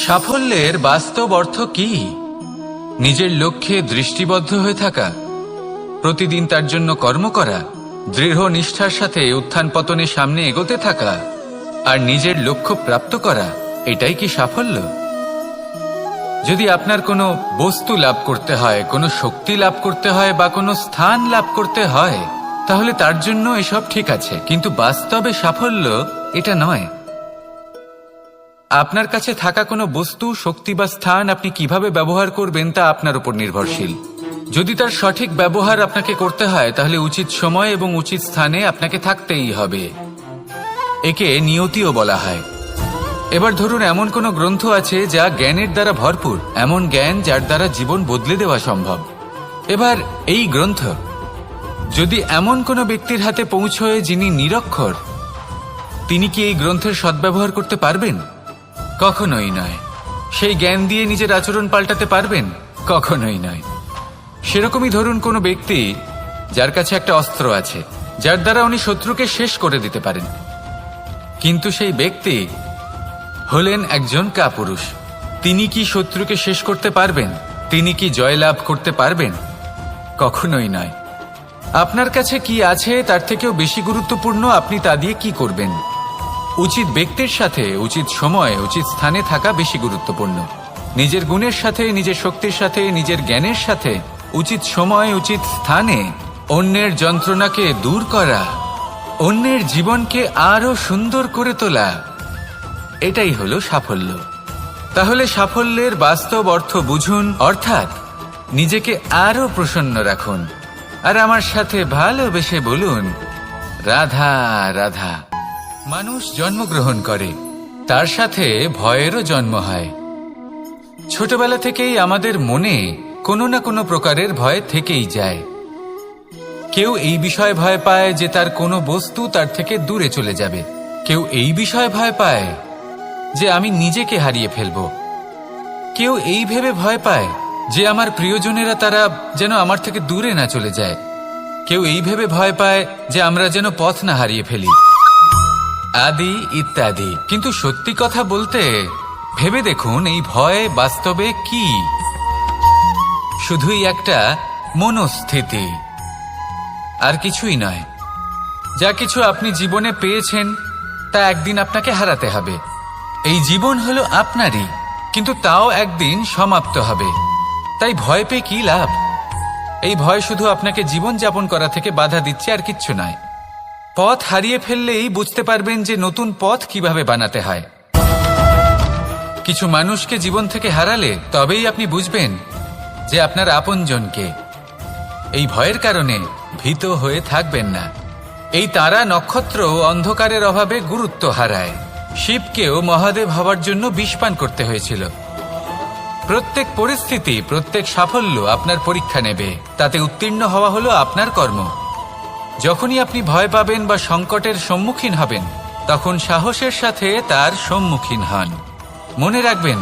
সাফল্যের বাস্তব অর্থ কি? নিজের লক্ষ্যে দৃষ্টিবদ্ধ হয়ে থাকা, প্রতিদিন তার জন্য কর্ম করা, দৃঢ় নিষ্ঠার সাথে উত্থান পতনে সামনে এগোতে থাকা আর নিজের লক্ষ্য প্রাপ্ত করা, এটাই কি সাফল্য? যদি আপনার কোনো বস্তু লাভ করতে হয়, কোনো শক্তি লাভ করতে হয় বা কোনো স্থান লাভ করতে হয়, তাহলে তার জন্য এসব ঠিক আছে, কিন্তু বাস্তবে সাফল্য এটা নয়। আপনার কাছে থাকা কোনো বস্তু, শক্তি বা স্থান আপনি কিভাবে ব্যবহার করবেন তা আপনার উপর নির্ভরশীল। যদি তার সঠিক ব্যবহার আপনাকে করতে হয়, তাহলে উচিত সময় এবং উচিত স্থানে আপনাকে থাকতেই হবে। একে নিয়তিও বলা হয়। এবার ধরুন, এমন কোনো গ্রন্থ আছে যা জ্ঞানের দ্বারা ভরপুর, এমন জ্ঞান যার দ্বারা জীবন বদলে দেওয়া সম্ভব। এবার এই গ্রন্থ যদি এমন কোনো ব্যক্তির হাতে পৌঁছয় যিনি নিরক্ষর, তিনি কি এই গ্রন্থের সদ্ব্যবহার করতে পারবেন? কখনোই নয়। সেই জ্ঞান দিয়ে নিজের আচরণ পাল্টাতে পারবেন? কখনোই নয়। সেরকমই ধরুন কোনো ব্যক্তি যার কাছে একটা অস্ত্র আছে, যার দ্বারা উনি শত্রুকে শেষ করে দিতে পারেন, কিন্তু সেই ব্যক্তি হলেন একজন কাপুরুষ। তিনি কি শত্রুকে শেষ করতে পারবেন? তিনি কি জয়লাভ করতে পারবেন? কখনোই নয়। আপনার কাছে কি আছে তার থেকেও বেশি গুরুত্বপূর্ণ আপনি তা দিয়ে কি করবেন। উচিত ব্যক্তির সাথে উচিত সময় উচিত স্থানে থাকা বেশি গুরুত্বপূর্ণ। নিজের গুণের সাথে, নিজের শক্তির সাথে, নিজের জ্ঞানের সাথে উচিত সময় উচিত স্থানে অন্যের যন্ত্রণাকে দূর করা, অন্যের জীবনকে আরো সুন্দর করে তোলা, এটাই হলো সাফল্য। তাহলে সাফল্যের বাস্তব অর্থ বুঝুন, অর্থাৎ নিজেকে আরো প্রসন্ন রাখুন আর আমার সাথে ভালোবেসে বলুন, রাধা রাধা। মানুষ জন্মগ্রহণ করে, তার সাথে ভয়েরও জন্ম হয়। ছোটবেলা থেকেই আমাদের মনে কোনো না কোনো প্রকারের ভয় থেকেই যায়। কেউ এই বিষয়ে ভয় পায় যে তার কোনো বস্তু তার থেকে দূরে চলে যাবে। কেউ এই বিষয়ে ভয় পায় যে আমি নিজেকে হারিয়ে ফেলব। কেউ এই ভেবে ভয় পায় যে আমার প্রিয়জনেরা তারা যেন আমার থেকে দূরে না চলে যায়। কেউ এই ভেবে ভয় পায় যে আমরা যেন পথ না হারিয়ে ফেলি, আদি ইত্যাদি। কিন্তু সত্যি কথা বলতে, ভেবে দেখুন এই ভয় বাস্তবে কি? শুধুই একটা মনস্থিতি, আর কিছুই নয়। যা কিছু আপনি জীবনে পেয়েছেন তা একদিন আপনাকে হারাতে হবে। এই জীবন হলো আপনারই, কিন্তু তাও একদিন সমাপ্ত হবে। তাই ভয় পেয়ে কি লাভ? এই ভয় শুধু আপনাকে জীবন যাপন করা থেকে বাধা দিচ্ছে, আর কিচ্ছু নয়। পথ হারিয়ে ফেললেই বুঝতে পারবেন যে নতুন পথ কিভাবে বানাতে হয়। কিছু মানুষকে জীবন থেকে হারালে তবেই আপনি বুঝবেন যে আপনার আপনজনকে। এই ভয়ের কারণে ভীত হয়ে থাকবেন না। এই তারা নক্ষত্র অন্ধকারের অভাবে গুরুত্ব হারায়। শিবকেও মহাদেব হওয়ার জন্য বিষপান করতে হয়েছিল। প্রত্যেক পরিস্থিতি, প্রত্যেক সাফল্য আপনার পরীক্ষা নেবে। তাতে উত্তীর্ণ হওয়া হলো আপনার কর্ম। যখনই আপনি ভয় পাবেন বা সংকটের সম্মুখীন হবেন, তখন সাহসের সাথে তার সম্মুখীন হন। মনে রাখবেন,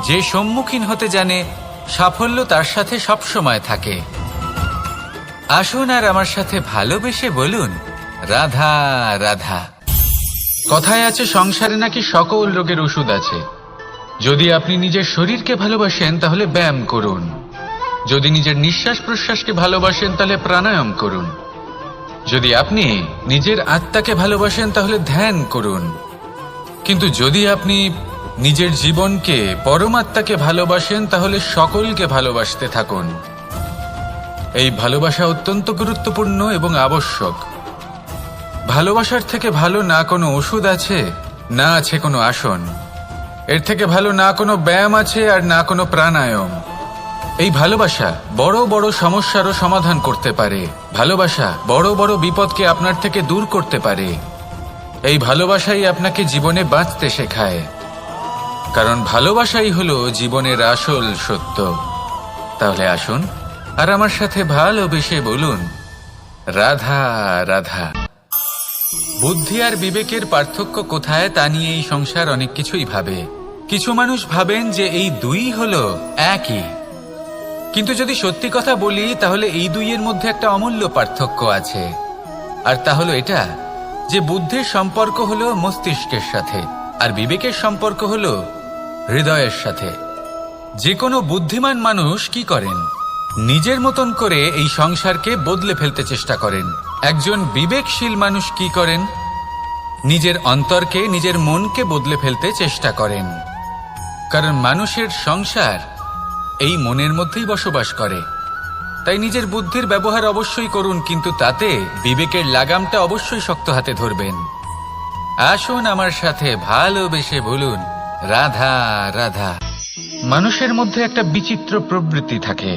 যে সম্মুখীন হতে জানে, সাফল্য তার সাথে সবসময় থাকে। আসুন আর আমার সাথে ভালোবেসে বলুন, রাধা রাধা। কথায় আছে, সংসারে নাকি সকল রোগের ওষুধ আছে। যদি আপনি নিজের শরীরকে ভালোবাসেন তাহলে ব্যায়াম করুন। যদি নিজের নিঃশ্বাস প্রশ্বাসকে ভালোবাসেন তাহলে প্রাণায়াম করুন। যদি আপনি নিজের আত্মাকে ভালোবাসেন তাহলে ধ্যান করুন। কিন্তু যদি আপনি নিজের জীবনকে, পরমাত্মাকে ভালোবাসেন তাহলে সকলকে ভালোবাসতে থাকুন। এই ভালোবাসা অত্যন্ত গুরুত্বপূর্ণ এবং আবশ্যক। ভালোবাসার থেকে ভালো না কোনো ওষুধ আছে, না আছে কোনো আসন। এর থেকে ভালো না কোনো ব্যায়াম আছে আর না কোনো প্রাণায়াম। এই ভালোবাসা বড় বড় সমস্যারও সমাধান করতে পারে। ভালোবাসা বড় বড় বিপদকে আপনার থেকে দূর করতে পারে। এই ভালোবাসাই আপনাকে জীবনে বাঁচতে শেখায়, কারণ ভালোবাসাই হলো জীবনের আসল সত্য। তাহলে আসুন আর আমার সাথে ভালোবেসে বলুন, রাধা রাধা। বুদ্ধি আর বিবেকের পার্থক্য কোথায় তা নিয়ে এই সংসার অনেক কিছুই ভাবে। কিছু মানুষ ভাবেন যে এই দুই হলো একই, কিন্তু যদি সত্যি কথা বলি তাহলে এই দুইয়ের মধ্যে একটা অমূল্য পার্থক্য আছে। আর তা হলো এটা যে বুদ্ধির সম্পর্ক হলো মস্তিষ্কের সাথে, আর বিবেকের সম্পর্ক হলো হৃদয়ের সাথে। যে কোনো বুদ্ধিমান মানুষ কি করেন? নিজের মতন করে এই সংসারকে বদলে ফেলতে চেষ্টা করেন। একজন বিবেকশীল মানুষ কি করেন? নিজের অন্তরকে, নিজের মনকে বদলে ফেলতে চেষ্টা করেন। কারণ মানুষের সংসার এই মনের মধ্যেই বসবাস করে। তাই নিজের বুদ্ধির ব্যবহার অবশ্যই করুন, কিন্তু তাতে বিবেকের লাগামটা অবশ্যই শক্ত হাতে ধরবেন। আসুন আমার সাথে ভালোবেসে বলুন, রাধা রাধা। মানুষের মধ্যে একটা বিচিত্র প্রবৃত্তি থাকে,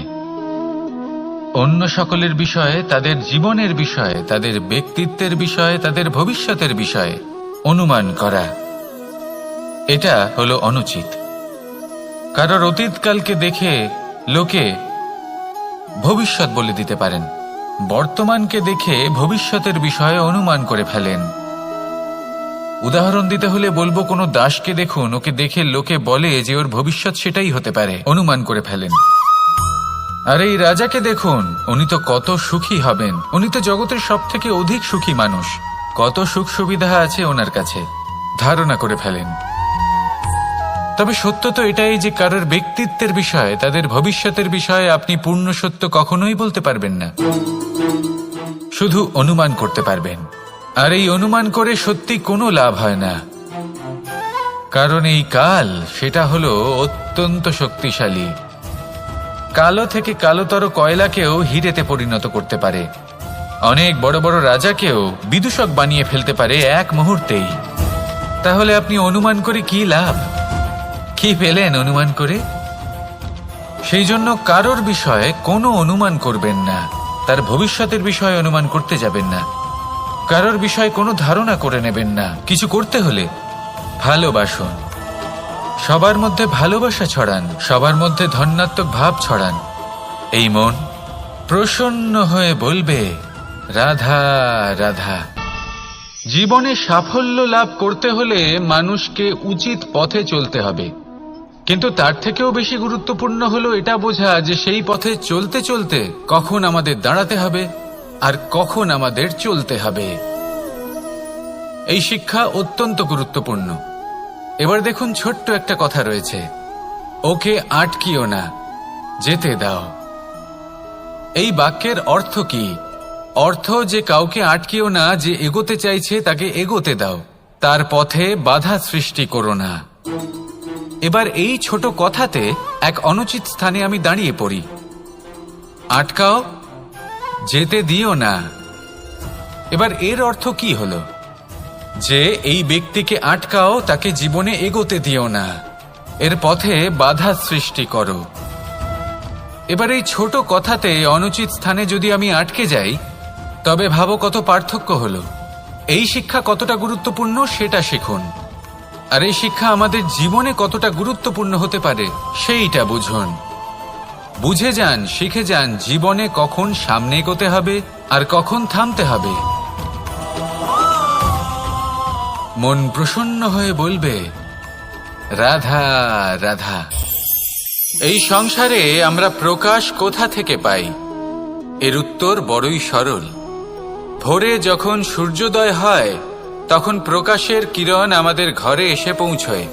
অন্য সকলের বিষয়ে, তাদের জীবনের বিষয়ে, তাদের ব্যক্তিত্বের বিষয়ে, তাদের ভবিষ্যতের বিষয়ে অনুমান করা। এটা হলো অনুচিত। কারোর অতীতকালকে দেখে লোকে ভবিষ্যৎ বলে দিতে পারেন, বর্তমানকে দেখে ভবিষ্যতের বিষয়ে অনুমান করে ফেলেন। উদাহরণ দিতে হলে বলবো, কোনো দাসকে দেখুন, ওকে দেখে লোকে বলে যে ওর ভবিষ্যৎ সেটাই হতে পারে, অনুমান করে ফেলেন। আর এই রাজাকে দেখুন, উনি তো কত সুখী হবেন, উনি তো জগতের সব থেকে অধিক সুখী মানুষ, কত সুখ সুবিধা আছে ওনার কাছে, ধারণা করে ফেলেন। তবে সত্য তো এটাই যে কারোর ব্যক্তিত্বের বিষয়ে, তাদের ভবিষ্যতের বিষয়ে আপনি পূর্ণ সত্য কখনোই বলতে পারবেন না, শুধু অনুমান করতে পারবেন। আর এই অনুমান করে সত্যি কোনো লাভ হয় না, কারণ এই কাল সেটা হলো অত্যন্ত শক্তিশালী। কালো থেকে কালোতর কয়লাকেও হিরেতে পরিণত করতে পারে, অনেক বড় বড় রাজাকেও বিদূষক বানিয়ে ফেলতে পারে এক মুহূর্তেই। তাহলে আপনি অনুমান করে কি লাভ? কি পেলেন অনুমান করে? সেই জন্য কারোর বিষয়ে কোনো অনুমান করবেন না, তার ভবিষ্যতের বিষয়ে অনুমান করতে যাবেন না, কারোর বিষয়ে কোনো ধারণা করে নেবেন না। কিছু করতে হলে ভালোবাসুন, সবার মধ্যে ভালোবাসা ছড়ান, সবার মধ্যে ধন্যাত্মক ভাব ছড়ান। এই মন প্রসন্ন হয়ে বলবে, রাধা রাধা। জীবনে সাফল্য লাভ করতে হলে মানুষকে উচিত পথে চলতে হবে, কিন্তু তার থেকেও বেশি গুরুত্বপূর্ণ হলো এটা বোঝা যে সেই পথে চলতে চলতে কখন আমাদের দাঁড়াতে হবে আর কখন আমাদের চলতে হবে। এই শিক্ষা অত্যন্ত গুরুত্বপূর্ণ। এবার দেখুন, ছোট্ট একটা কথা রয়েছে, ওকে আটকিও না, যেতে দাও। এই বাক্যের অর্থ কি? অর্থ যে কাউকে আটকিও না, যে এগোতে চাইছে তাকে এগোতে দাও, তার পথে বাধা সৃষ্টি করো না। এবার এই ছোট কথাতে এক অনুচিত স্থানে আমি দাঁড়িয়ে পড়ি। আটকাও, যেতে দিও না। এবার এর অর্থ কি হলো? যে এই ব্যক্তিকে আটকাও, তাকে জীবনে এগোতে দিও না, এর পথে বাধা সৃষ্টি করো। এবার এই ছোট কথাতে অনুচিত স্থানে যদি আমি আটকে যাই, তবে ভাবো কত পার্থক্য হলো। এই শিক্ষা কতটা গুরুত্বপূর্ণ সেটা শিখুন, আর এই শিক্ষা আমাদের জীবনে কতটা গুরুত্বপূর্ণ হতে পারে সেইটা বুঝুন। বুঝে যান, শিখে যান জীবনে কখন সামনে এগোতে হবে আর কখন থামতে হবে। মন প্রসন্ন হয়ে বলবে, রাধা রাধা। এই সংসারে আমরা প্রকাশ কোথা থেকে পাই? এর উত্তর বড়ই সরল। ভোরে যখন সূর্যোদয় হয় তখন প্রকাশের কিরণ আমাদের ঘরে এসে পৌঁছয়,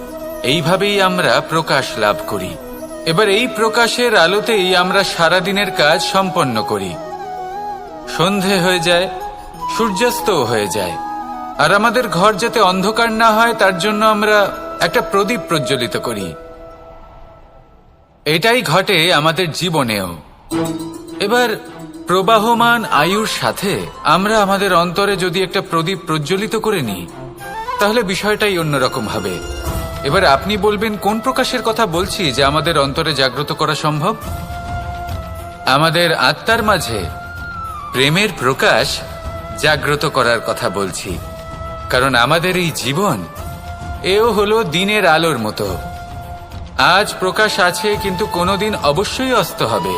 এইভাবেই আমরা প্রকাশ লাভ করি। এবার এই প্রকাশের আলোতেই আমরা সারাদিনের কাজ সম্পন্ন করি। সন্ধে হয়ে যায়, সূর্যাস্তও হয়ে যায়, আর আমাদের ঘর যাতে অন্ধকার না হয় তার জন্য আমরা একটা প্রদীপ প্রজ্বলিত করি। এটাই ঘটে আমাদের জীবনেও। এবার প্রবাহমান আয়ুর সাথে আমরা আমাদের অন্তরে যদি একটা প্রদীপ প্রজ্বলিত করে নিই, তাহলে বিষয়টাই অন্যরকম হবে। এবার আপনি বলবেন, কোন প্রকাশের কথা বলছি যে আমাদের অন্তরে জাগ্রত করা সম্ভব? আমাদের আত্মার মাঝে প্রেমের প্রকাশ জাগ্রত করার কথা বলছি। কারণ আমাদের এই জীবন এও হলো দিনের আলোর মতো। আজ প্রকাশ আছে, কিন্তু কোনোদিন অবশ্যই অস্ত হবে।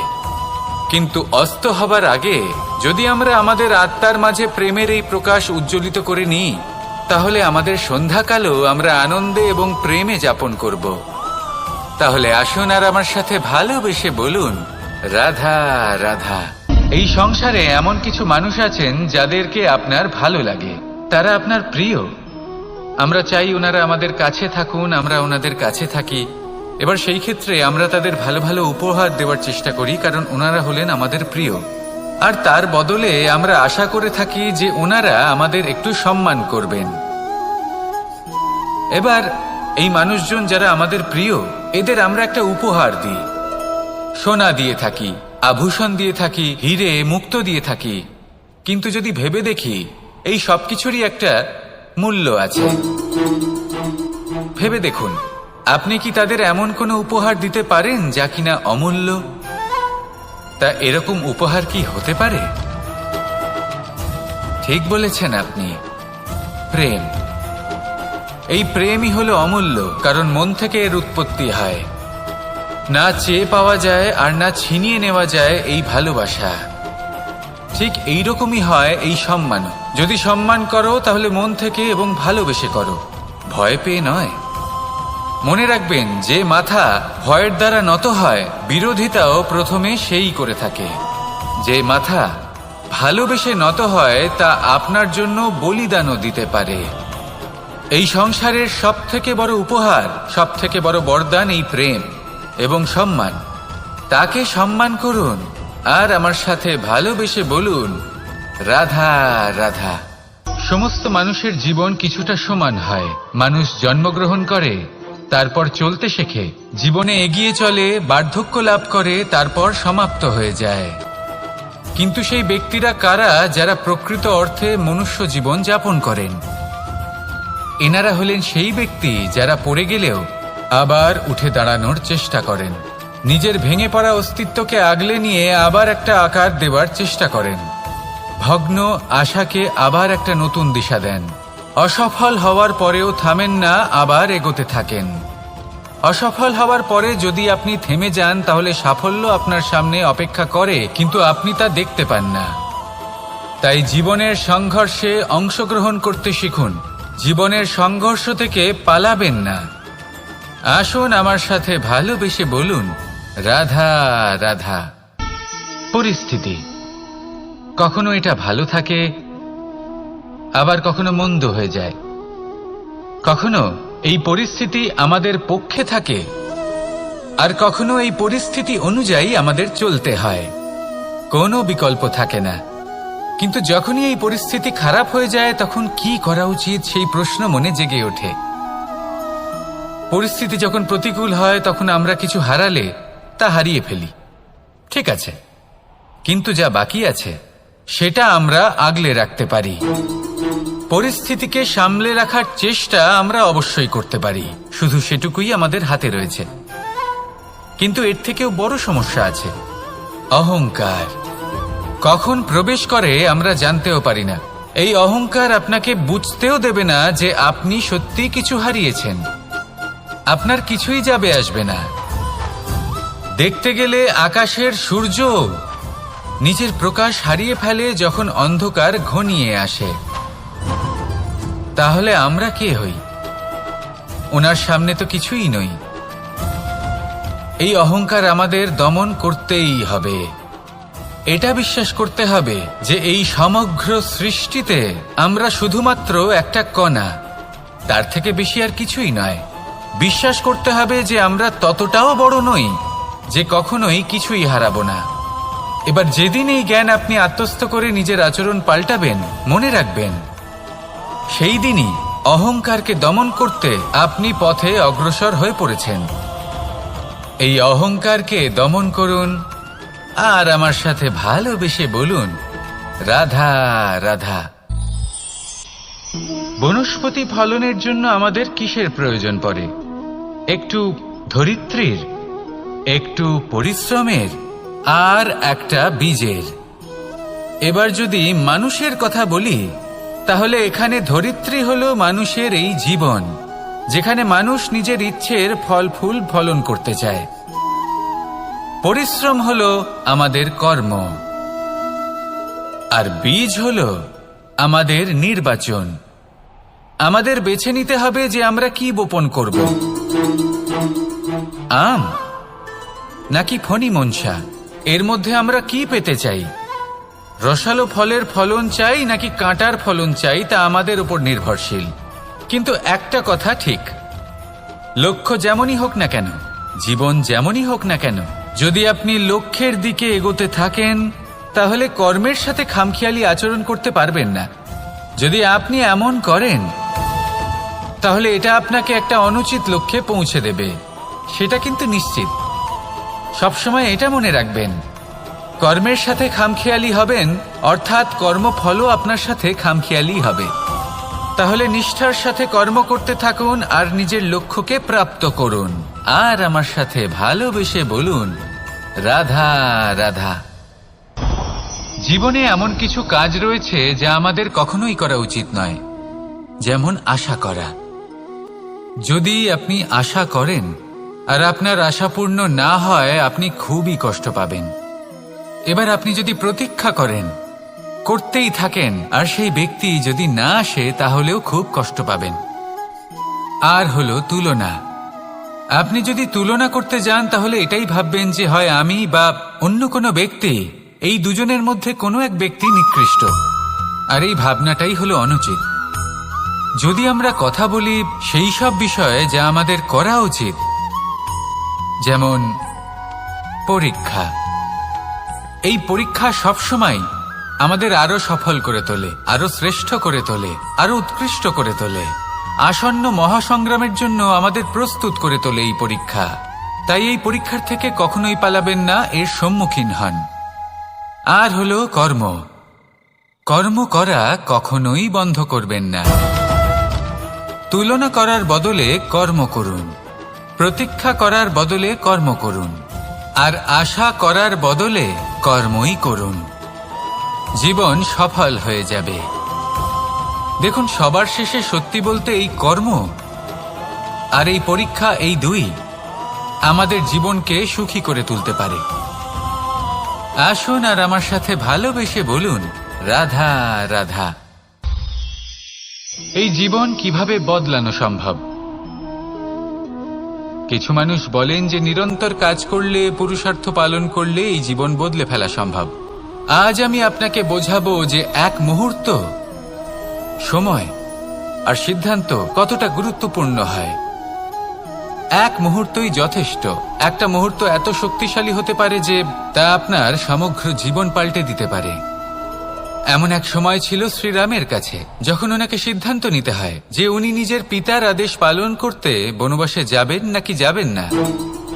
কিন্তু অস্ত হবার আগে যদি আমরা আমাদের আত্মার মাঝে প্রেমের এই প্রকাশ উজ্জ্বলিত করে নিই, তাহলে আমাদের সন্ধ্যাকালও আমরা আনন্দে এবং প্রেমে যাপন করব। তাহলে আসুন আর আমার সাথে ভালোবেসে বলুন, রাধা রাধা। এই সংসারে এমন কিছু মানুষ আছেন যাদেরকে আপনার ভালো লাগে, তারা আপনার প্রিয়। আমরা চাই ওনারা আমাদের কাছে থাকুন, আমরা ওনাদের কাছে থাকি, এবার সেই ক্ষেত্রে আমরা তাদের ভালো ভালো উপহার দেওয়ার চেষ্টা করি, কারণ ওনারা হলেন আমাদের প্রিয়। আর তার বদলে আমরা আশা করে থাকি যে ওনারা আমাদের একটু সম্মান করবেন। এবার এই মানুষজন যারা আমাদের প্রিয়, এদের আমরা একটা উপহার দিই। সোনা দিয়ে থাকি, আভূষণ দিয়ে থাকি, হিরে মুক্তো দিয়ে থাকি। কিন্তু যদি ভেবে দেখি, এই সবকিছুরই একটা মূল্য আছে। ভেবে দেখুন, আপনি কি তাদের এমন কোনো উপহার দিতে পারেন যা কিনা অমূল্য? তা এরকম উপহার কি হতে পারে? ঠিক বলেছেন আপনি, প্রেম। এই প্রেমই হলো অমূল্য, কারণ মন থেকে এর উৎপত্তি হয়। না চেয়ে পাওয়া যায় আর না ছিনিয়ে নেওয়া যায় এই ভালোবাসা। ঠিক এইরকমই হয় এই সম্মান। যদি সম্মান করো তাহলে মন থেকে এবং ভালোবেসে করো, ভয় পেয়ে নয়। মনে রাখবেন, যে মাথা ভয়ের দ্বারা নত হয়, বিরোধিতাও প্রথমে সেই করে থাকে। যে মাথা ভালোবেসে নত হয়, তা আপনার জন্য বলিদানও দিতে পারে। এই সংসারের সব থেকে বড় উপহার, সব থেকে বড় বরদান এই প্রেম এবং সম্মান। তাকে সম্মান করুন আর আমার সাথে ভালোবেসে বলুন, রাধা রাধা। সমস্ত মানুষের জীবন কিছুটা সমান হয়। মানুষ জন্মগ্রহণ করে, তারপর চলতে শেখে, জীবনে এগিয়ে চলে, বার্ধক্য লাভ করে, তারপর সমাপ্ত হয়ে যায়। কিন্তু সেই ব্যক্তিরা কারা যারা প্রকৃত অর্থে মনুষ্য জীবন যাপন করেন? এনারা হলেন সেই ব্যক্তি যারা পড়ে গেলেও আবার উঠে দাঁড়ানোর চেষ্টা করেন, নিজের ভেঙে পড়া অস্তিত্বকে আগলে নিয়ে আবার একটা আকার দেওয়ার চেষ্টা করেন, ভগ্ন আশাকে আবার একটা নতুন দিশা দেন। অসফল হওয়ার পরেও থামেন না, আবার এগোতে থাকেন। অসফল হওয়ার পরে যদি আপনি থেমে যান, তাহলে সাফল্য আপনার সামনে অপেক্ষা করে, কিন্তু আপনি তা দেখতে পান না। তাই জীবনের সংঘর্ষে অংশগ্রহণ করতে শিখুন। জীবনের সংঘর্ষ থেকে পালাবেন না। আসুন আমার সাথে ভালোবেসে বলুন, রাধা রাধা। পরিস্থিতি কখনো এটা ভালো থাকে, আবার কখনো মন্দ হয়ে যায়। কখনো এই পরিস্থিতি আমাদের পক্ষে থাকে, আর কখনো এই পরিস্থিতি অনুযায়ী আমাদের চলতে হয়। কোনো বিকল্প থাকে না। কিন্তু যখনই এই পরিস্থিতি খারাপ হয়ে যায়, তখন কি করা উচিত সেই প্রশ্ন মনে জেগে ওঠে। পরিস্থিতি যখন প্রতিকূল হয়, তখন আমরা কিছু হারালে তা হারিয়ে ফেলি, ঠিক আছে, কিন্তু যা বাকি আছে সেটা আমরা আগলে রাখতে পারি। পরিস্থিতিকে সামলে রাখার চেষ্টা আমরা অবশ্যই করতে পারি, শুধু সেটুকুই আমাদের হাতে রয়েছে। কিন্তু এর থেকেও বড় সমস্যা আছে, অহংকার। কখন প্রবেশ করে আমরা জানতেও পারি না। এই অহংকার আপনাকে বুঝতেও দেবে না যে আপনি সত্যি কিছু হারিয়েছেন। আপনার কিছুই যাবে আসবে না। দেখতে গেলে আকাশের সূর্য নিজের প্রকাশ হারিয়ে ফেলে যখন অন্ধকার ঘনিয়ে আসে। তাহলে আমরা কে হই? ওনার সামনে তো কিছুই নই। এই অহংকার আমাদের দমন করতেই হবে। এটা বিশ্বাস করতে হবে যে এই সমগ্র সৃষ্টিতে আমরা শুধুমাত্র একটা কণা, তার থেকে বেশি আর কিছুই নয়। বিশ্বাস করতে হবে যে আমরা ততটাও বড় নই যে কখনোই কিছুই হারাবো না। এবার যেদিন এই জ্ঞান আপনি আত্মস্থ করে নিজের আচরণ পাল্টাবেন, মনে রাখবেন, সেই দিনই অহংকারকে দমন করতে আপনি পথে অগ্রসর হয়ে পড়েছেন। এই অহংকারকে দমন করুন আর আমার সাথে ভালোবেসে বলুন, রাধা রাধা। বনস্পতি ফলনের জন্য আমাদের কিসের প্রয়োজন পড়ে? একটু ধরিত্রীর, একটু পরিশ্রমের, আর একটা বীজের। এবার যদি মানুষের কথা বলি, তাহলে এখানে ধরিত্রী হলো মানুষের এই জীবন, যেখানে মানুষ নিজের ইচ্ছের ফল ফুল ফলন করতে চায়। পরিশ্রম হলো আমাদের কর্ম, আর বীজ হলো আমাদের নির্বাচন। আমাদের বেছে নিতে হবে যে আমরা কি বপন করব, আম নাকি ফণি মনসা। এর মধ্যে আমরা কি পেতে চাই? রসালো ফলের ফলন চাই নাকি কাঁটার ফলন চাই, তা আমাদের উপর নির্ভরশীল। কিন্তু একটা কথা ঠিক, লক্ষ্য যেমনই হোক না কেন, জীবন যেমনই হোক না কেন, যদি আপনি লক্ষ্যের দিকে এগোতে থাকেন তাহলে কর্মের সাথে খামখেয়ালি আচরণ করতে পারবেন না। যদি আপনি এমন করেন তাহলে এটা আপনাকে একটা অনুচিত লক্ষ্যে পৌঁছে দেবে, সেটা কিন্তু নিশ্চিত। সবসময় এটা মনে রাখবেন, কর্মের সাথে খামখেয়ালি হবেন অর্থাৎ কর্মফলও আপনার সাথে খামখেয়ালি হবে। তাহলে নিষ্ঠার সাথে কর্ম করতে থাকুন আর নিজের লক্ষ্যকে প্রাপ্ত করুন। আর আমার সাথে ভালোবেসে বলুন, রাধা রাধা। জীবনে এমন কিছু কাজ রয়েছে যা আমাদের কখনোই করা উচিত নয়, যেমন আশা করা। যদি আপনি আশা করেন আর আপনার আশা পূর্ণ না হয়, আপনি খুবই কষ্ট পাবেন। এবার আপনি যদি প্রতীক্ষা করেন, করতেই থাকেন, আর সেই ব্যক্তি যদি না আসে তাহলেও খুব কষ্ট পাবেন। আর হলো তুলনা। আপনি যদি তুলনা করতে যান তাহলে এটাই ভাববেন যে হয় আমি বা অন্য কোনো ব্যক্তি, এই দুজনের মধ্যে কোনো এক ব্যক্তি নিকৃষ্ট। আর এই ভাবনাটাই হলো অনুচিত। যদি আমরা কথা বলি সেই সব বিষয়ে যা আমাদের করা উচিত, যেমন পরীক্ষা। এই পরীক্ষা সবসময় আমাদের আরো সফল করে তোলে, আরো শ্রেষ্ঠ করে তোলে, আরো উৎকৃষ্ট করে তোলে। আসন্ন মহাসংগ্রামের জন্য আমাদের প্রস্তুত করে তোলে এই পরীক্ষা। তাই এই পরীক্ষার থেকে কখনোই পালাবেন না, এর সম্মুখীন হন। আর হলো কর্ম। কর্ম করা কখনোই বন্ধ করবেন না। তুলনা করার বদলে কর্ম করুন, প্রতীক্ষা করার বদলে কর্ম করুন, আর আশা করার বদলে কর্মই করুন। জীবন সফল হয়ে যাবে। দেখুন, সবার শেষে সত্যি বলতে এই কর্ম আর এই পরীক্ষা, এই দুই আমাদের জীবনকে সুখী করে তুলতে পারে। আসুন আর আমার সাথে ভালোবেসে বলুন, রাধা রাধা। এই জীবন কিভাবে বদলানো সম্ভব? কিছু মানুষ বলেন যে নিরন্তর কাজ করলে, পুরুষার্থ পালন করলে এই জীবন বদলে ফেলা সম্ভব। আজ আমি আপনাকে বোঝাবো যে এক মুহূর্ত, সময় আর সিদ্ধান্ত কতটা গুরুত্বপূর্ণ হয়। এক মুহূর্তই যথেষ্ট। একটা মুহূর্ত এত শক্তিশালী হতে পারে যে তা আপনার সমগ্র জীবন পাল্টে দিতে পারে। এমন এক সময় ছিল শ্রীরামের কাছে, যখন ওনাকে সিদ্ধান্ত নিতে হয় যে উনি নিজের পিতার আদেশ পালন করতে বনবাসে যাবেন নাকি যাবেন না।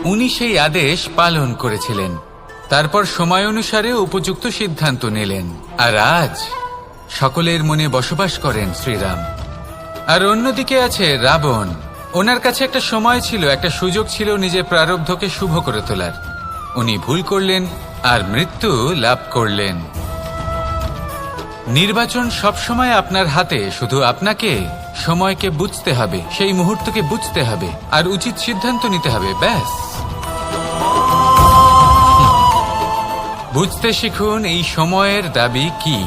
উনি সেই আদেশ পালন করেছিলেন, তারপর সময় অনুসারে উপযুক্ত সিদ্ধান্ত নিলেন। আর আজ সকলের মনে বসবাস করেন শ্রীরাম। আর অন্যদিকে আছে রাবণ। ওনার কাছে একটা সময় ছিল, একটা সুযোগ ছিল নিজের প্রারব্ধকে শুভ করে তোলার। উনি ভুল করলেন আর মৃত্যু লাভ করলেন। নির্বাচন সবসময় আপনার হাতে, শুধু আপনাকে সময়কে বুঝতে হবে, সেই মুহূর্তকে বুঝতে হবে আর উচিত সিদ্ধান্ত নিতে হবে, ব্যাস। বুঝতে শিখুন এই সময়ের দাবি কি,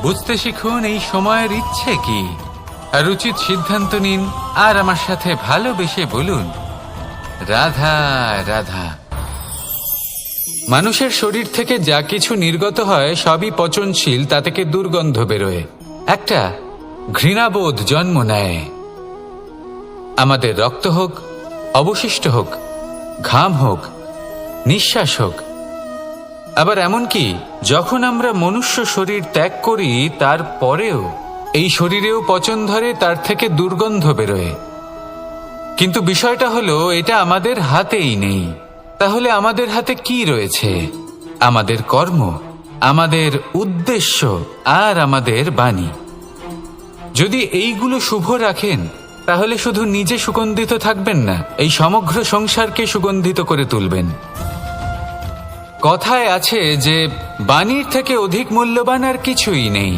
বুঝতে শিখুন এই সময়ের ইচ্ছে কি, আর উচিত সিদ্ধান্ত নিন। আর আমার সাথে ভালোবেসে বলুন, রাধা রাধা। মানুষের শরীর থেকে যা কিছু নির্গত হয় সবই পচনশীল, তা থেকে দুর্গন্ধ বেরোয়, একটা ঘৃণাবোধ জন্ম নেয়। আমাদের রক্ত হোক, অবশিষ্ট হোক, ঘাম হোক, নিঃশ্বাস হোক, আবার এমনকি যখন আমরা মনুষ্য শরীর ত্যাগ করি তারপরেও এই শরীরেও পচন ধরে, তার থেকে দুর্গন্ধ বেরোয়। কিন্তু বিষয়টা হলো এটা আমাদের হাতেই নেই। তাহলে আমাদের হাতে কি রয়েছে? আমাদের কর্ম, আমাদের উদ্দেশ্য আর আমাদের বাণী। যদি এইগুলো শুভ রাখেন তাহলে শুধু নিজে সুগন্ধিত থাকবেন না, এই সমগ্র সংসারকে সুগন্ধিত করে তুলবেন। কথায় আছে যে বাণীর থেকে অধিক মূল্যবান আর কিছুই নেই।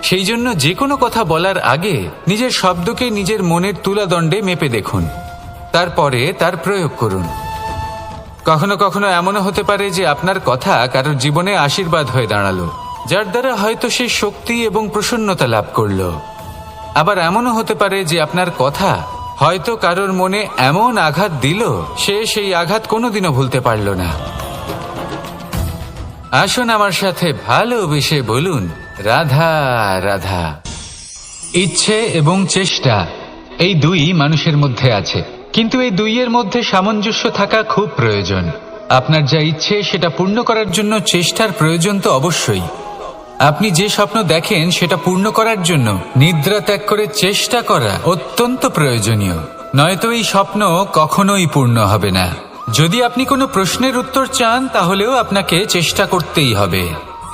সেই জন্য যে কোনো কথা বলার আগে নিজের শব্দকে নিজের মনের তুলাদণ্ডে মেপে দেখুন, তারপরে তার প্রয়োগ করুন। কখনো কখনো এমনও হতে পারে যে আপনার কথা কারোর জীবনে আশীর্বাদ হয়ে দাঁড়ালো, যার দ্বারা হয়তো সে শক্তি এবং প্রসন্নতা লাভ করলো। আবার এমনও হতে পারে যে আপনার কথা হয়তো কারোর মনে এমন আঘাত দিল, সে সেই আঘাত কোনোদিনও ভুলতে পারল না। আসুন আমার সাথে ভালোবেসে বলুন, রাধা রাধা। ইচ্ছে এবং চেষ্টা, এই দুই মানুষের মধ্যে আছে। কিন্তু এই দুইয়ের মধ্যে সামঞ্জস্য থাকা খুব প্রয়োজন। আপনার যা ইচ্ছে সেটা পূর্ণ করার জন্য চেষ্টার প্রয়োজন তো অবশ্যই। আপনি যে স্বপ্ন দেখেন সেটা পূর্ণ করার জন্য নিদ্রা ত্যাগ করে চেষ্টা করা অত্যন্ত প্রয়োজনীয়, নয়তো এই স্বপ্ন কখনোই পূর্ণ হবে না। যদি আপনি কোনো প্রশ্নের উত্তর চান তাহলেও আপনাকে চেষ্টা করতেই হবে।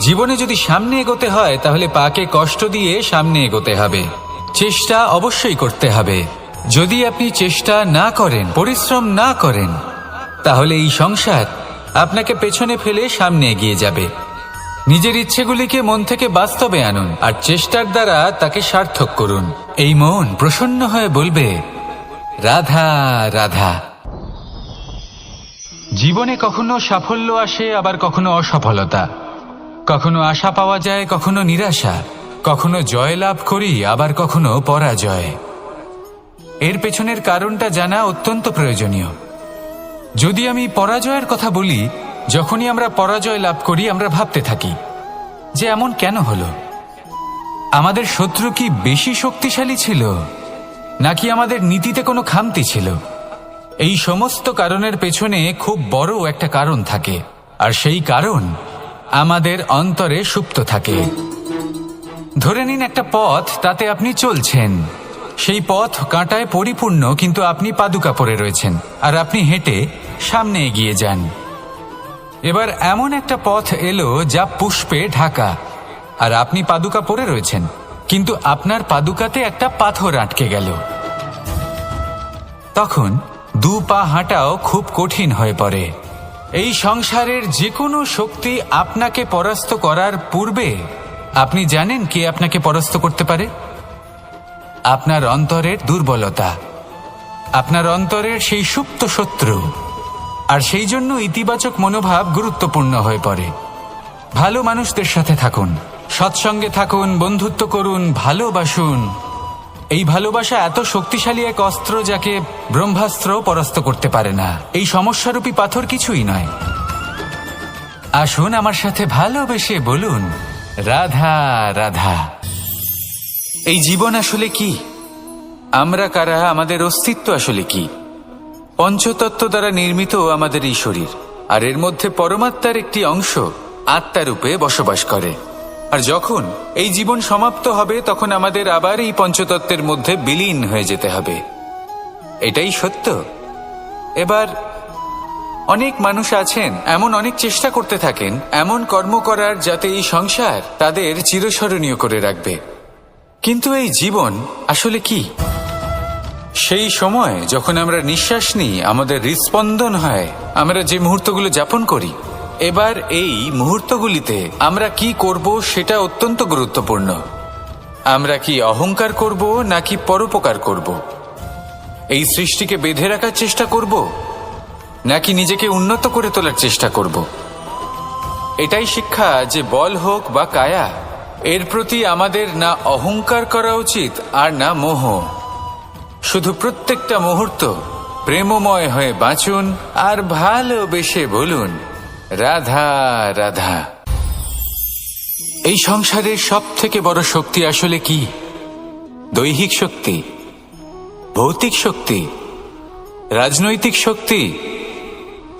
জীবনে যদি সামনে এগোতে হয় তাহলে পাকে কষ্ট দিয়ে সামনে এগোতে হবে, চেষ্টা অবশ্যই করতে হবে। যদি আপনি চেষ্টা না করেন, পরিশ্রম না করেন, তাহলে এই সংসার আপনাকে পেছনে ফেলে সামনে এগিয়ে যাবে। নিজের ইচ্ছেগুলিকে মন থেকে বাস্তবে আনুন আর চেষ্টার দ্বারা তাকে সার্থক করুন। এই মন প্রসন্ন হয়ে বলবে, রাধা রাধা। জীবনে কখনো সাফল্য আসে, আবার কখনো অসফলতা, কখনো আশা পাওয়া যায়, কখনো নিরাশা, কখনো জয় লাভ করি, আবার কখনো পরাজয়। এর পেছনের কারণটা জানা অত্যন্ত প্রয়োজনীয়। যদি আমি পরাজয়ের কথা বলি, যখনই আমরা পরাজয় লাভ করি আমরা ভাবতে থাকি যে এমন কেন হলো? আমাদের শত্রু কি বেশি শক্তিশালী ছিল, নাকি আমাদের নীতিতে কোনো খামতি ছিল? এই সমস্ত কারণের পেছনে খুব বড় একটা কারণ থাকে, আর সেই কারণ আমাদের অন্তরে সুপ্ত থাকে। ধরে নিন একটা পথ, তাতে আপনি চলছেন, সেই পথ কাঁটায় পরিপূর্ণ, কিন্তু আপনি পাদুকা পরে রয়েছেন আর আপনি হেঁটে সামনে এগিয়ে যান। এবার এমন একটা পথ এলো যা পুষ্পে ঢাকা, আর আপনি পাদুকা পরে রয়েছেন, কিন্তু আপনার পাদুকাতে একটা পাথর আটকে গেল। তখন দু পা হাঁটাও খুব কঠিন হয়ে পড়ে। এই সংসারের যে কোনো শক্তি আপনাকে পরাস্ত করার পূর্বে আপনি জানেন কে আপনাকে পরাস্ত করতে পারে? আপনার অন্তরের দুর্বলতা, আপনার অন্তরের সেই সুপ্ত শত্রু। আর সেই জন্য ইতিবাচক মনোভাব গুরুত্বপূর্ণ হয়ে পড়ে। ভালো মানুষদের সাথে থাকুন, সৎসঙ্গে থাকুন, বন্ধুত্ব করুন, ভালোবাসুন। এই ভালোবাসা এত শক্তিশালী এক অস্ত্র যাকে ব্রহ্মাস্ত্র পরাস্ত করতে পারে না। এই সমস্যারূপী পাথর কিছুই নয়। আসুন আমার সাথে ভালোবেসে বলুন, রাধা রাধা। এই জীবন আসলে কি? আমরা কারা? আমাদের অস্তিত্ব আসলে কি? পঞ্চতত্ত্ব দ্বারা নির্মিত আমাদের এই শরীর, আর এর মধ্যে পরমাত্মার একটি অংশ আত্মারূপে বসবাস করে। আর যখন এই জীবন সমাপ্ত হবে তখন আমাদের আবার এই পঞ্চতত্ত্বের মধ্যে বিলীন হয়ে যেতে হবে। এটাই সত্য। এবার অনেক মানুষ আছেন এমন অনেক চেষ্টা করতে থাকেন এমন কর্ম করার যাতে এই সংসার তাদের চিরস্মরণীয় করে রাখবে। কিন্তু এই জীবন আসলে কি? সেই সময় যখন আমরা নিঃশ্বাস নিই, আমাদের হৃৎস্পন্দন হয়, আমরা যে মুহূর্তগুলো যাপন করি, এবার এই মুহূর্তগুলিতে আমরা কি করব সেটা অত্যন্ত গুরুত্বপূর্ণ। আমরা কি অহংকার করব নাকি পরোপকার করব? এই সৃষ্টিকে বেঁধে রাখার চেষ্টা করব নাকি নিজেকে উন্নত করে তোলার চেষ্টা করব? এটাই শিক্ষা যে বল হোক বা কায়া, এর প্রতি আমাদের না অহংকার করা উচিত আর না মোহ। শুধু প্রত্যেকটা মুহূর্ত প্রেমময় হয়ে বাঁচুন আর ভালোবেসে বলুন, রাধা রাধা। এই সংসারের সব থেকে বড় শক্তি আসলে কি? দৈহিক শক্তি, ভৌতিক শক্তি, রাজনৈতিক শক্তি,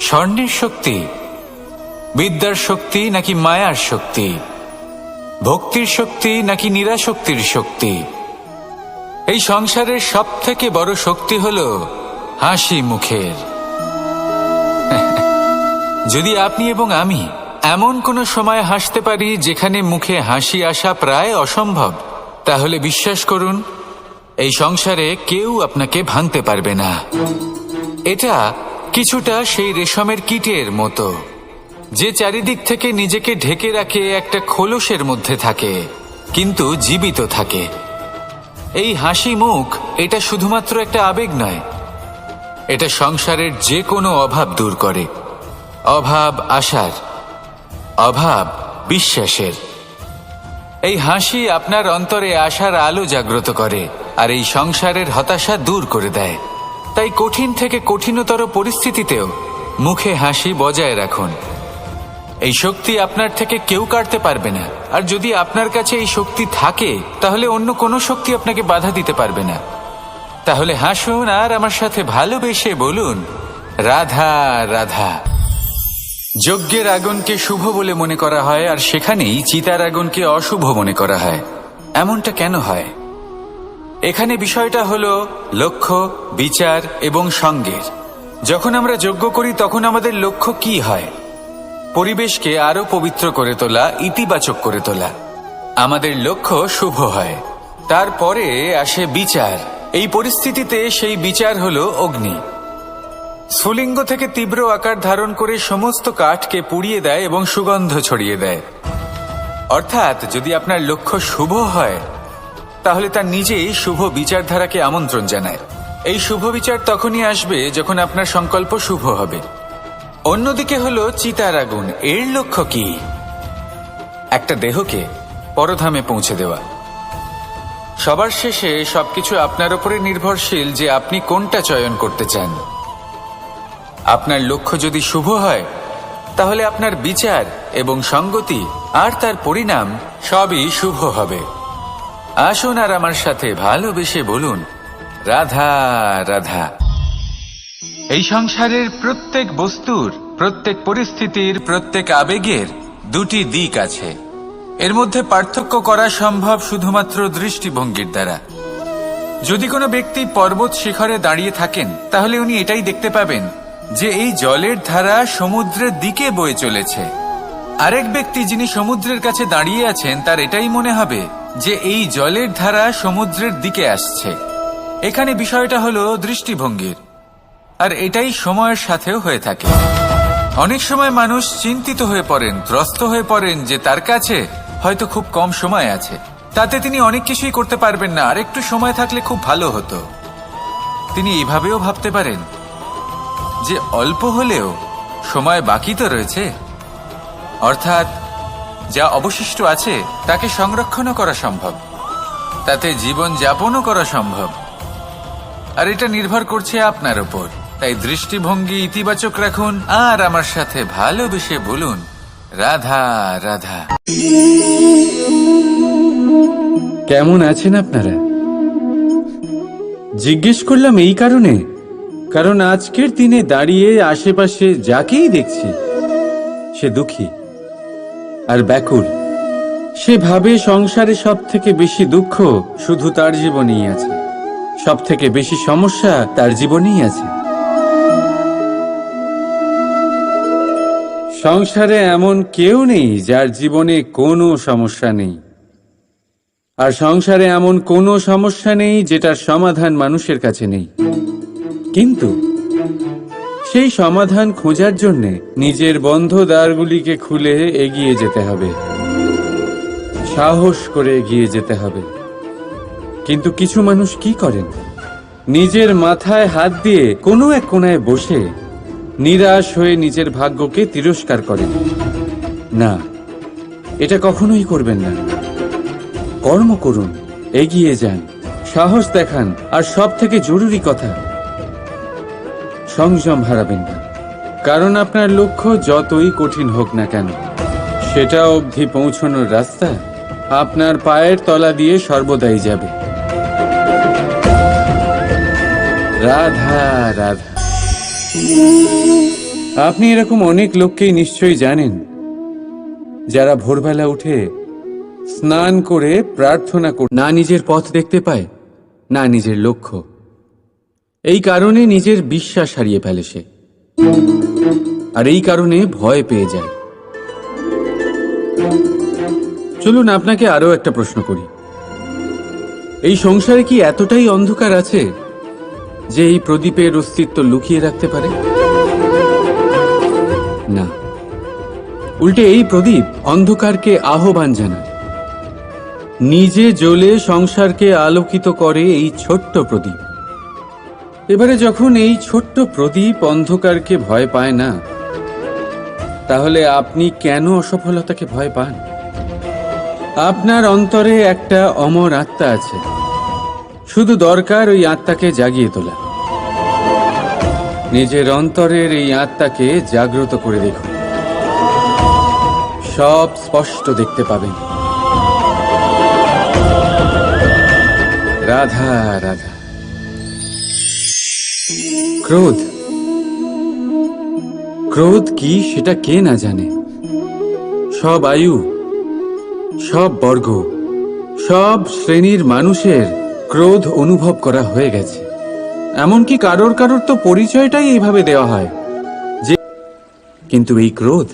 স্বর্ণের শক্তি, বিদ্যার শক্তি নাকি মায়ার শক্তি, ভক্তির শক্তি নাকি নিরাশক্তির শক্তি? এই সংসারের সব থেকে বড় শক্তি হল হাসি মুখের। যদি আপনি এবং আমি এমন কোনো সময় হাসতে পারি যেখানে মুখে হাসি আসা প্রায় অসম্ভব, তাহলে বিশ্বাস করুন এই সংসারে কেউ আপনাকে ভাঙতে পারবে না। এটা কিছুটা সেই রেশমের কীটের মতো, যে চারিদিক থেকে নিজেকে ঢেকে রাখে একটা খোলসের মধ্যে থাকে কিন্তু জীবিত থাকে। এই হাসি মুখ এটা শুধুমাত্র একটা আবেগ নয়, এটা সংসারের যে কোনো অভাব দূর করে। অভাব আশার, অভাব বিশ্বাসের। এই হাসি আপনার অন্তরে আশার আলো জাগ্রত করে আর এই সংসারের হতাশা দূর করে দেয়। তাই কঠিন থেকে কঠিনতর পরিস্থিতিতেও মুখে হাসি বজায় রাখুন। এই শক্তি আপনার থেকে কেউ কাটতে পারবে না। আর যদি আপনার কাছে এই শক্তি থাকে তাহলে অন্য কোনো শক্তি আপনাকে বাধা দিতে পারবে না। তাহলে হাসুন আর আমার সাথে ভালোবেসে বলুন, রাধা রাধা। যজ্ঞের আগুনকে শুভ বলে মনে করা হয়, আর সেখানেই চিতার আগুনকে অশুভ মনে করা হয়। এমনটা কেন হয়? এখানে বিষয়টা হলো লক্ষ্য, বিচার এবং সঙ্গের। যখন আমরা যজ্ঞ করি তখন আমাদের লক্ষ্য কি হয়? পরিবেশকে আরো পবিত্র করে তোলা, ইতিবাচক করে তোলা। আমাদের লক্ষ্য শুভ হয়। তারপরে আসে বিচার। এই পরিস্থিতিতে সেই বিচার হলো অগ্নি। স্ফুলিঙ্গ থেকে তীব্র আকার ধারণ করে সমস্ত কাঠকে পুড়িয়ে দেয় এবং সুগন্ধ ছড়িয়ে দেয়। অর্থাৎ যদি আপনার লক্ষ্য শুভ হয় তাহলে তা নিজেই শুভ বিচারধারাকে আমন্ত্রণ জানায়। এই শুভ বিচার তখনই আসবে যখন আপনার সংকল্প শুভ হবে। অন্যদিকে হলো চিতার আগুন। এর লক্ষ্য কি? একটা দেহকে পরধামে পৌঁছে দেওয়া। সবার শেষে সবকিছু আপনার উপরে নির্ভরশীল যে আপনি কোনটা চয়ন করতে চান। আপনার লক্ষ্য যদি শুভ হয় তাহলে আপনার বিচার এবং সঙ্গতি আর তার পরিণাম সবই শুভ হবে। আসুন আর আমার সাথে ভালোবেসে বলুন, রাধা রাধা। এই সংসারের প্রত্যেক বস্তুর, প্রত্যেক পরিস্থিতির, প্রত্যেক আবেগের দুটি দিক আছে। এর মধ্যে পার্থক্য করা সম্ভব শুধুমাত্র দৃষ্টিভঙ্গির দ্বারা। যদি কোনো ব্যক্তি পর্বত শিখরে দাঁড়িয়ে থাকেন তাহলে উনি এটাই দেখতে পাবেন যে এই জলের ধারা সমুদ্রের দিকে বয়ে চলেছে। আরেক ব্যক্তি যিনি সমুদ্রের কাছে দাঁড়িয়ে আছেন তার এটাই মনে হবে যে এই জলের ধারা সমুদ্রের দিকে আসছে। এখানে বিষয়টা হলো দৃষ্টিভঙ্গির, আর এটাই সময়ের সাথেও হয়ে থাকে। অনেক সময় মানুষ চিন্তিত হয়ে পড়েন, ত্রস্ত হয়ে পড়েন যে তার কাছে হয়তো খুব কম সময় আছে, তাতে তিনি অনেক কিছুই করতে পারবেন না, আর একটু সময় থাকলে খুব ভালো হতো। তিনি এইভাবেও ভাবতে পারেন যে অল্প হলেও সময় বাকি তো রয়েছে, অর্থাৎ যা অবশিষ্ট আছে তাকে সংরক্ষণও করা সম্ভব, তাতে জীবন যাপনও করা সম্ভব। আর এটা নির্ভর করছে আপনার উপর। তাই দৃষ্টিভঙ্গি ইতিবাচক রাখুন আর আমার সাথে ভালোবেসে বলুন, রাধা রাধা। কেমন আছেন আপনারা? জিজ্ঞেস করলাম এই কারণে, কারণ আজকের দিনে দাঁড়িয়ে আশেপাশে যাকেই দেখছি সে দুঃখী আর ব্যাকুল। সে ভাবে সংসারে সব থেকে বেশি দুঃখ শুধু তার জীবনেই আছে, সব থেকে বেশি সমস্যা তার জীবনেই আছে। সংসারে এমন কেউ নেই যার জীবনে কোনো সমস্যা নেই, আর সংসারে এমন কোনো সমস্যা নেই যেটার সমাধান মানুষের কাছে নেই। কিন্তু সেই সমাধান খোঁজার জন্য নিজের বন্ধ দ্বারগুলিকে খুলে এগিয়ে যেতে হবে, সাহস করে এগিয়ে যেতে হবে। কিন্তু কিছু মানুষ কি করেন? নিজের মাথায় হাত দিয়ে কোনো এক কোণায় বসে নিরাশ হয়ে নিজের ভাগ্যকে তিরস্কার করেন। না, এটা কখনোই করবেন না। কর্ম করুন, এগিয়ে যান, সাহস দেখান, আর সব থেকে জরুরি কথা, সংযম হারাবেন না। কারণ আপনার লক্ষ্য যতই কঠিন হোক না কেন, সেটা অবধি পৌঁছানোর রাস্তা আপনার পায়ের তলা দিয়ে সর্বদাই যাবে। রাধা রাধা। আপনি এরকম অনেক লোককেই নিশ্চয়ই জানেন যারা ভোরবেলা উঠে স্নান করে প্রার্থনা করে না নিজের পথ দেখতে পায়, না নিজের লক্ষ্য। এই কারণে নিজের বিশ্বাস হারিয়ে ফেলে সে, আর এই কারণে ভয় পেয়ে যায়। চলুন আপনাকে আরো একটা প্রশ্ন করি। এই সংসারে কি এতটাই অন্ধকার আছে যে এই প্রদীপের অস্তিত্ব লুকিয়ে রাখতে পারে? না, উল্টে এই প্রদীপ অন্ধকারকে আহ্বান জানায়। নিজে জ্বলে সংসারকে আলোকিত করে এই ছোট্ট প্রদীপ। এবারে যখন এই ছোট্ট প্রদীপ অন্ধকারকে ভয় পায় না, তাহলে আপনি কেন অসফলতাকে ভয় পান? আপনার অন্তরে একটা অমর আত্মা আছে, শুধু দরকার ওই আত্মাকে জাগিয়ে তোলা। নিজের অন্তরের এই আত্মাকে জাগ্রত করে দেখুন, সব স্পষ্ট দেখতে পাবেন। রাধা রাধা। ক্রোধ ক্রোধ কি সেটা কে না জানে। সব আয়ু, সব বর্গ, সব শ্রেণীর মানুষের ক্রোধ অনুভব করা হয়ে গেছে। এমনকি কারোর কারোর তো পরিচয়টাই এইভাবে দেওয়া হয় যে, কিন্তু এই ক্রোধ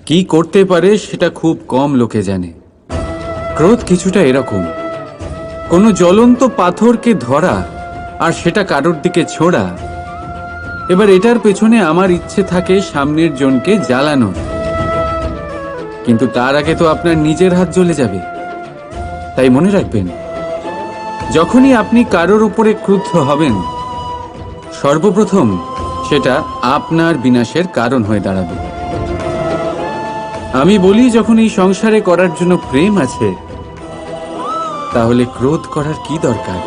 কি করতে পারে সেটা খুব কম লোকে জানে। ক্রোধ কিছুটা এরকম, কোনো জ্বলন্ত পাথরকে ধরা আর সেটা কারোর দিকে ছোড়া। এবার এটার পেছনে আমার ইচ্ছে থাকে সামনের জনকে জ্বালানো, কিন্তু তার আগে তো আপনার নিজের হাত জ্বলে যাবে। তাই মনে রাখবেন, যখনই আপনি কারোর উপরে ক্রুদ্ধ হবেন, সর্বপ্রথম সেটা আপনার বিনাশের কারণ হয়ে দাঁড়াবে। আমি বলি, যখন এই সংসারে করার জন্য প্রেম আছে, তাহলে ক্রোধ করার কি দরকার?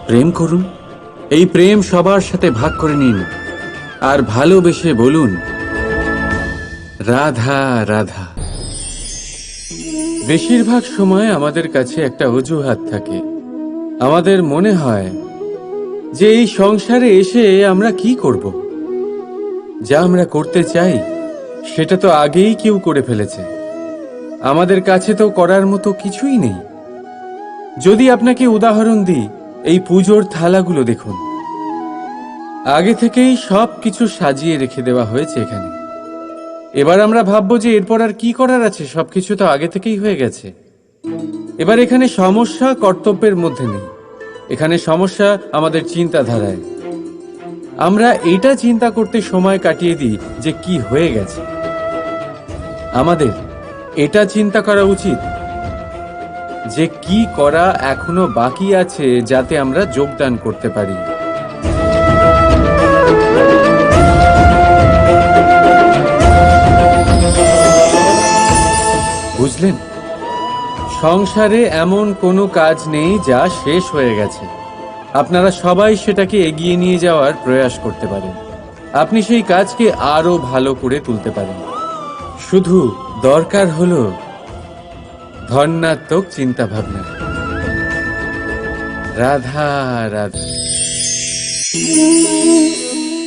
প্রেম করুন। এই প্রেম সবার সাথে ভাগ করে নিন আর ভালোবেসে বলুন, রাধা রাধা। বেশিরভাগ সময় আমাদের কাছে একটা অজুহাত থাকে। আমাদের মনে হয় যে এই সংসারে এসে আমরা কি করব? যা আমরা করতে চাই সেটা তো আগেই কেউ করে ফেলেছে। আমাদের কাছে তো করার মতো কিছুই নেই। যদি আপনাকে উদাহরণ দিই, এই পুজোর থালাগুলো দেখুন, আগে থেকেই সব কিছু সাজিয়ে রেখে দেওয়া হয়েছে এখানে। এবার আমরা ভাববো যে এরপর আর কি করার আছে, সবকিছু তো আগে থেকেই হয়ে গেছে। এবার এখানে সমস্যা কর্তব্যের মধ্যে নেই, এখানে সমস্যা আমাদের চিন্তাধারায়। আমরা এটা চিন্তা করতে সময় কাটিয়ে দিই যে কি হয়ে গেছে। আমাদের এটা চিন্তা করা উচিত যে কি করা এখনো বাকি আছে, যাতে আমরা যোগদান করতে পারি। বুঝলেন, সংসারে এমন কোনো কাজ নেই যা শেষ হয়ে গেছে। আপনারা সবাই সেটাকে এগিয়ে নিয়ে যাওয়ার প্রয়াস করতে পারেন। আপনি সেই কাজকে আরো ভালো করে তুলতে পারেন। শুধু দরকার হলো ধন্যাত্মক চিন্তা ভাবনা। রাধা রাধা।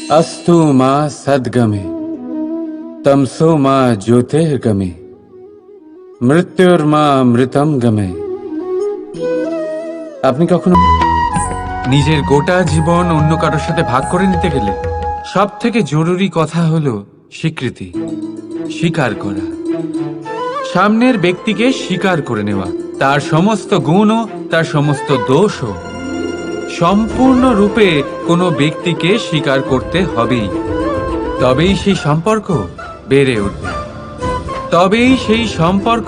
अस्तु मा सद्गमे तमसो मा ज्योतिर्गमे মৃত্যুর্মা মৃতম গমে। আপনি কখনো নিজের গোটা জীবন অন্য কারোর সাথে ভাগ করে নিতে গেলে সব থেকে জরুরি কথা হলো স্বীকৃতি, স্বীকার করা। সামনের ব্যক্তিকে স্বীকার করে নেওয়া, তার সমস্ত গুণও তার সমস্ত দোষও। সম্পূর্ণরূপে কোনো ব্যক্তিকে স্বীকার করতে হবেই, তবেই সেই সম্পর্ক বেড়ে উঠবে, তবেই সেই সম্পর্ক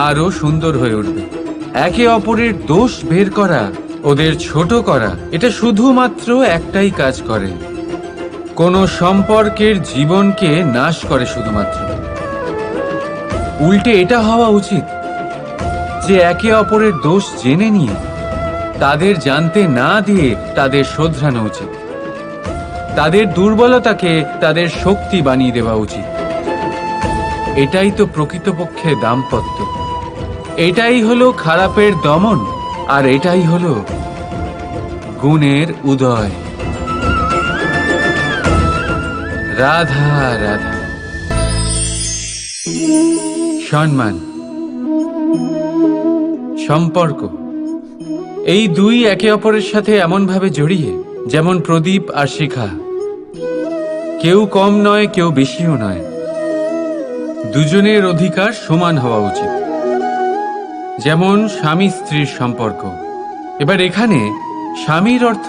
আরো সুন্দর হয়ে উঠবে। একে অপরের দোষ বের করা, ওদের ছোট করা, এটা শুধুমাত্র একটাই কাজ করে, কোনো সম্পর্কের জীবনকে নাশ করে শুধুমাত্র। উল্টে এটা হওয়া উচিত যে একে অপরের দোষ জেনে নিয়ে তাদের জানতে না দিয়ে তাদের শোধরানো উচিত। তাদের দুর্বলতাকে তাদের শক্তি বানিয়ে দেওয়া উচিত। এটাই তো প্রকৃতপক্ষে দাম্পত্য। এটাই হলো খারাপের দমন, আর এটাই হলো গুণের উদয়। রাধা রাধা। সম্মান, সম্পর্ক, এই দুই একে অপরের সাথে এমনভাবে জড়িয়ে যেমন প্রদীপ আর শিখা। কেউ কম নয়, কেউ বেশিও নয়। দুজনের অধিকার সমান হওয়া উচিত। যেমন স্বামী স্ত্রীর সম্পর্ক। এবার এখানে স্বামীর অর্থ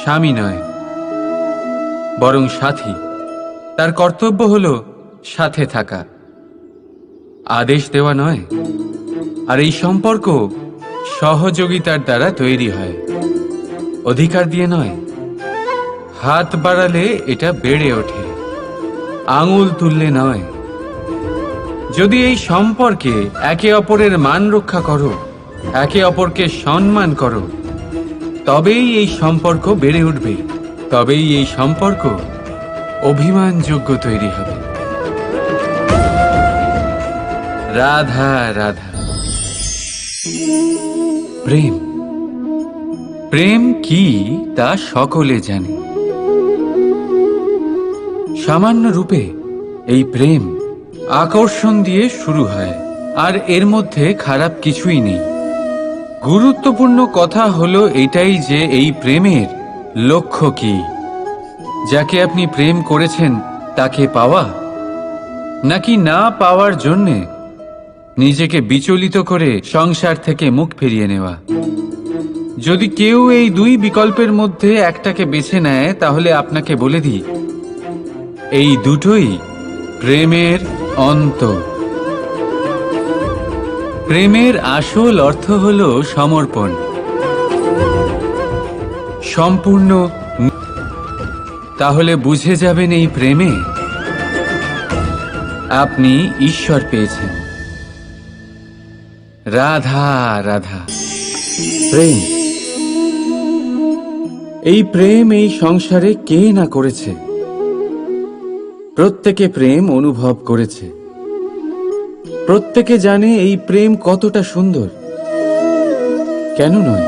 স্বামী নয়, বরং সাথী। তার কর্তব্য হলো সাথে থাকা, আদেশ দেওয়া নয়। আর এই সম্পর্ক সহযোগিতার দ্বারা তৈরি হয়, অধিকার দিয়ে নয়। হাত বাড়ালে এটা বেড়ে ওঠে, আঙুল তুললে নয়। যদি এই সম্পর্কে একে অপরের মান রক্ষা করো, একে অপরকে সম্মান করো, তবেই এই সম্পর্ক বেড়ে উঠবে, তবেই এই সম্পর্ক অভিমানযোগ্য তৈরি হবে। রাধা রাধা। প্রেম, প্রেম কি তা সকলে জানে, সামান্য রূপে এই প্রেম আকর্ষণ দিয়ে শুরু হয়, আর এর মধ্যে খারাপ কিছুই নেই। গুরুত্বপূর্ণ কথা হলো এটাই যে এই প্রেমের লক্ষ্য কি। যাকে আপনি প্রেম করেছেন তাকে পাওয়া, নাকি না পাওয়ার জন্যে নিজেকে বিচলিত করে সংসার থেকে মুখ ফিরিয়ে নেওয়া। যদি কেউ এই দুই বিকল্পের মধ্যে একটাকে বেছে নেয়, তাহলে আপনাকে বলে দিই, এই দুটোই প্রেমের অন্ত। প্রেমের আসল অর্থ হল সমর্পণ, সম্পূর্ণ। তাহলে বুঝে যাবেন এই প্রেমে আপনি ঈশ্বর পেয়েছেন। রাধা রাধা। প্রেম, এই প্রেম এই সংসারে কে না করেছে? প্রত্যেকে প্রেম অনুভব করেছে। প্রত্যেকে জানে এই প্রেম কতটা সুন্দর। কেন নয়?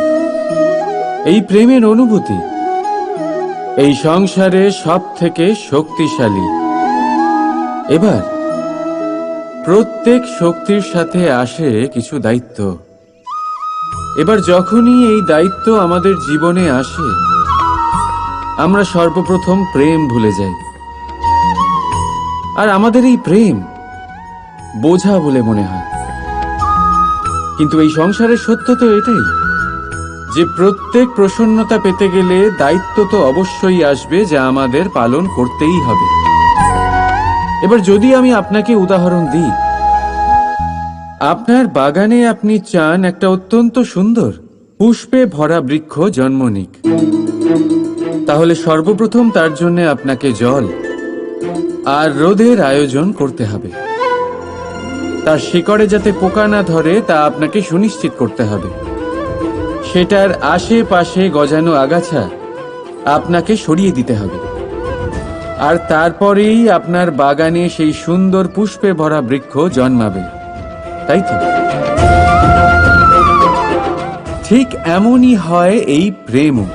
এই প্রেমের অনুভূতি এই সংসারে সব থেকে শক্তিশালী। এবার প্রত্যেক শক্তির সাথে আসে কিছু দায়িত্ব। এবার যখনই এই দায়িত্ব আমাদের জীবনে আসে, আমরা সর্বপ্রথম প্রেম ভুলে যাই। আর আমাদের এই প্রেম বোঝা বলে মনে হয়। কিন্তু এই সংসারের সত্য তো এটাই যে প্রত্যেক প্রসন্নতা পেতে গেলে দায়িত্ব তো অবশ্যই আসবে, যা আমাদের পালন করতেই হবে। এবার যদি আমি আপনাকে উদাহরণ দিই, আপনার বাগানে আপনি চান একটা অত্যন্ত সুন্দর পুষ্পে ভরা বৃক্ষ জন্ম নিক। তাহলে সর্বপ্রথম তার জন্য আপনাকে জল আর রোদের আয়োজন করতে হবে। তার শিকড়ে যাতে পোকা না ধরে তা আপনাকে সুনিশ্চিত করতে হবে। সেটার আশেপাশে গজানো আগাছা আপনাকে সরিয়ে দিতে হবে। আর তারপরেই আপনার বাগানে সেই সুন্দর পুষ্পে ভরা বৃক্ষ জন্মাবে, তাই তো? ঠিক এমনই হয় এই প্রেমও।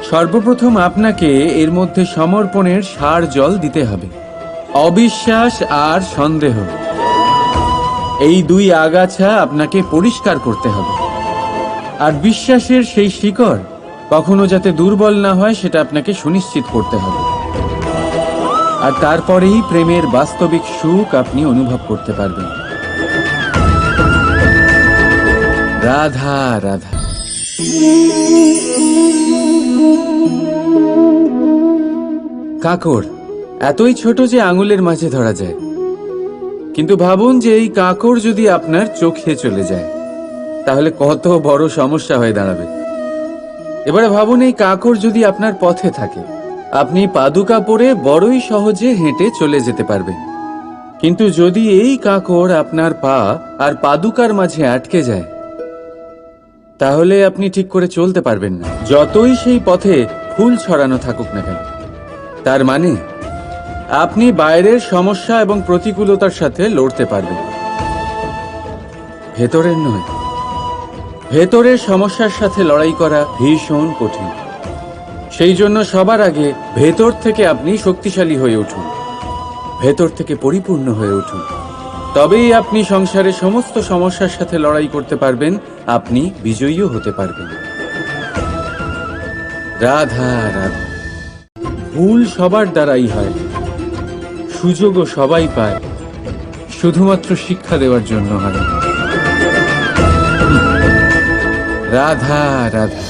সর্বপ্রথম আপনাকে এর মধ্যে সমর্পণের সার জল দিতে হবে। অবিশ্বাস আর সন্দেহ, এই দুই আগাছা আপনাকে পরিষ্কার করতে হবে। আর বিশ্বাসের সেই শিকড় কখনো যাতে দুর্বল না হয়, সেটা আপনাকে সুনিশ্চিত করতে হবে। আর তারপরেই প্রেমের বাস্তবিক সুখ আপনি অনুভব করতে পারবেন। রাধা রাধা। কাঁকড় এতই ছোট যে আঙুলের মাঝে ধরা যায়। কিন্তু ভাবুন যে এই কাঁকড় যদি আপনার চোখে চলে যায়, তাহলে কত বড় সমস্যা হয়ে দাঁড়াবে। এবারে ভাবুন এই কাঁকড় যদি আপনার পথে থাকে, আপনি পাদুকা পরে বড়ই সহজে হেঁটে চলে যেতে পারবেন। কিন্তু যদি এই কাঁকড় আপনার পা আর পাদুকার মাঝে আটকে যায়, তাহলে আপনি ঠিক করে চলতে পারবেন না, যতই সেই পথে ফুল ছড়ানো থাকুক না কেন। তার মানে আপনি বাইরের সমস্যা এবং প্রতিকূলতার সাথে লড়তে পারবেন, ভেতরের নয়। ভেতরের সমস্যার সাথে লড়াই করা ভীষণ কঠিন। সেই জন্য সবার আগে ভেতর থেকে আপনি শক্তিশালী হয়ে উঠুন, ভেতর থেকে পরিপূর্ণ হয়ে উঠুন। তবেই আপনি সংসারের সমস্ত সমস্যার সাথে লড়াই করতে পারবেন, আপনি বিজয়ীও হতে পারবেন। রাধা রাধা। ভুল সবার দ্বারাই হয়, সুযোগও সবাই পায়, শুধুমাত্র শিক্ষা দেওয়ার জন্য হয়। রাধা রাধা।